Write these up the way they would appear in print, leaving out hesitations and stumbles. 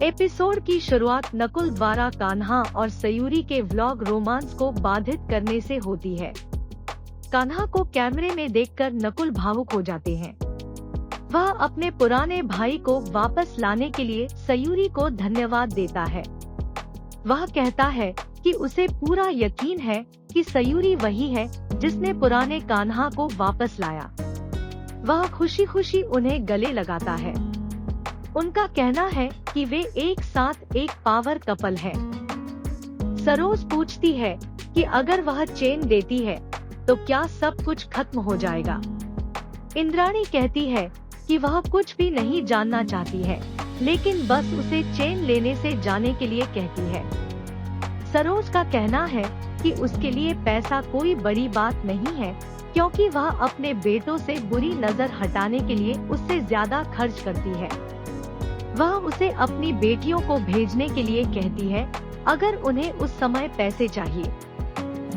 Episode की शुरुआत नकुल द्वारा कान्हा और सयूरी के व्लॉग रोमांस को बाधित करने से होती है। कान्हा को कैमरे में देखकर नकुल भावुक हो जाते हैं। वह अपने पुराने भाई को वापस लाने के लिए सयूरी को धन्यवाद देता है। वह कहता है कि उसे पूरा यकीन है कि सयूरी वही है जिसने पुराने कान्हा को वापस लाया। वह खुशी खुशी उन्हें गले लगाता है। उनका कहना है कि वे एक साथ एक पावर कपल है। सरोज पूछती है कि अगर वह चेन देती है तो क्या सब कुछ खत्म हो जाएगा। इंद्राणी कहती है कि वह कुछ भी नहीं जानना चाहती है, लेकिन बस उसे चेन लेने से जाने के लिए कहती है। सरोज का कहना है कि उसके लिए पैसा कोई बड़ी बात नहीं है, क्योंकि वह अपने बेटों से बुरी नजर हटाने के लिए उससे ज्यादा खर्च करती है। वह उसे अपनी बेटियों को भेजने के लिए कहती है अगर उन्हें उस समय पैसे चाहिए।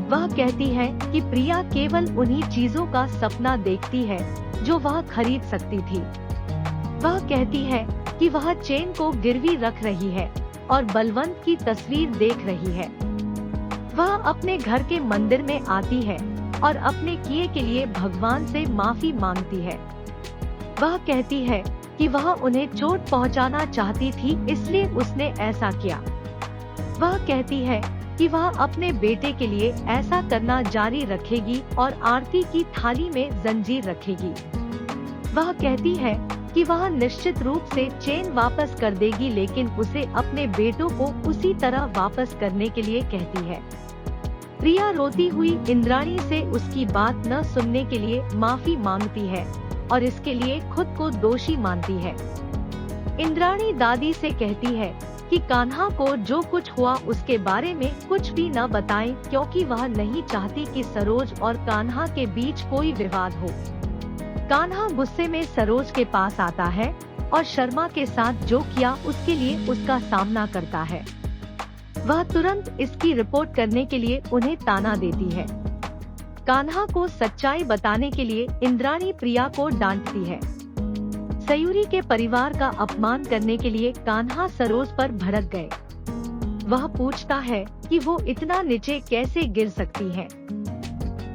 वह कहती है कि प्रिया केवल उन्हीं चीजों का सपना देखती है जो वह खरीद सकती थी। वह कहती है कि वह चेन को गिरवी रख रही है और बलवंत की तस्वीर देख रही है। वह अपने घर के मंदिर में आती है और अपने किए के लिए भगवान से माफी मांगती है। वह कहती है कि वह उन्हें चोट पहुंचाना चाहती थी, इसलिए उसने ऐसा किया। वह कहती है कि वह अपने बेटे के लिए ऐसा करना जारी रखेगी और आरती की थाली में जंजीर रखेगी। वह कहती है कि वह निश्चित रूप से चेन वापस कर देगी, लेकिन उसे अपने बेटों को उसी तरह वापस करने के लिए कहती है। प्रिया रोती हुई इंद्राणी से उसकी बात न सुनने के लिए माफी मांगती है और इसके लिए खुद को दोषी मानती है। इंद्राणी दादी से कहती है कि कान्हा को जो कुछ हुआ उसके बारे में कुछ भी न बताएं, क्योंकि वह नहीं चाहती कि सरोज और कान्हा के बीच कोई विवाद हो। कान्हा गुस्से में सरोज के पास आता है और शर्मा के साथ जो किया उसके लिए उसका सामना करता है। वह तुरंत इसकी रिपोर्ट करने के लिए उन्हें ताना देती है। कान्हा को सच्चाई बताने के लिए इंद्राणी प्रिया को डांटती है। सयूरी के परिवार का अपमान करने के लिए कान्हा सरोज पर भड़क गए। वह पूछता है कि वो इतना नीचे कैसे गिर सकती है।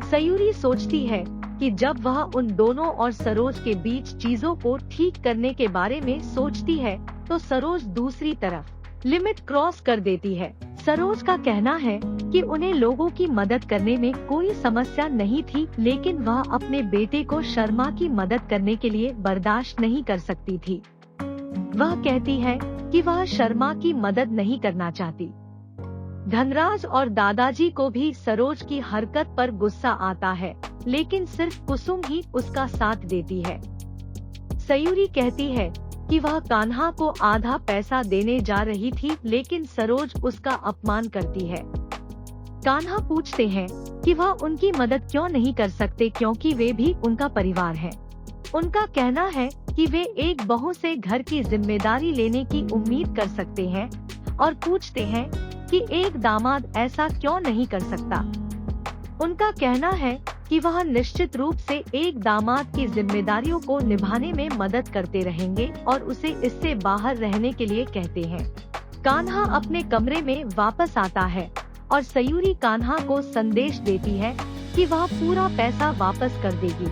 सयूरी सोचती है कि जब वह उन दोनों और सरोज के बीच चीजों को ठीक करने के बारे में सोचती है तो सरोज दूसरी तरफ लिमिट क्रॉस कर देती है। सरोज का कहना है कि उन्हें लोगों की मदद करने में कोई समस्या नहीं थी, लेकिन वह अपने बेटे को शर्मा की मदद करने के लिए बर्दाश्त नहीं कर सकती थी। वह कहती है कि वह शर्मा की मदद नहीं करना चाहती। धनराज और दादाजी को भी सरोज की हरकत पर गुस्सा आता है, लेकिन सिर्फ कुसुम ही उसका साथ देती है। सयूरी कहती है कि वह कान्हा को आधा पैसा देने जा रही थी, लेकिन सरोज उसका अपमान करती है। कान्हा पूछते हैं कि वह उनकी मदद क्यों नहीं कर सकते, क्योंकि वे भी उनका परिवार है। उनका कहना है कि वे एक बहू से घर की जिम्मेदारी लेने की उम्मीद कर सकते हैं और पूछते हैं कि एक दामाद ऐसा क्यों नहीं कर सकता। उनका कहना है कि वह निश्चित रूप से एक दामाद की जिम्मेदारियों को निभाने में मदद करते रहेंगे और उसे इससे बाहर रहने के लिए कहते हैं। कान्हा अपने कमरे में वापस आता है और सयूरी कान्हा को संदेश देती है कि वह पूरा पैसा वापस कर देगी।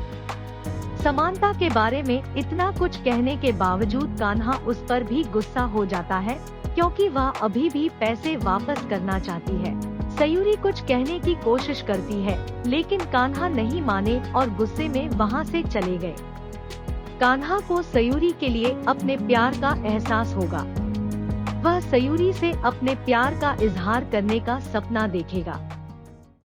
समानता के बारे में इतना कुछ कहने के बावजूद कान्हा उस पर भी गुस्सा हो जाता है, क्योंकि वह अभी भी पैसे वापस करना चाहती है। सयूरी कुछ कहने की कोशिश करती है, लेकिन कान्हा नहीं माने और गुस्से में वहाँ से चले गए। कान्हा को सयूरी के लिए अपने प्यार का एहसास होगा। वह सयूरी से अपने प्यार का इजहार करने का सपना देखेगा।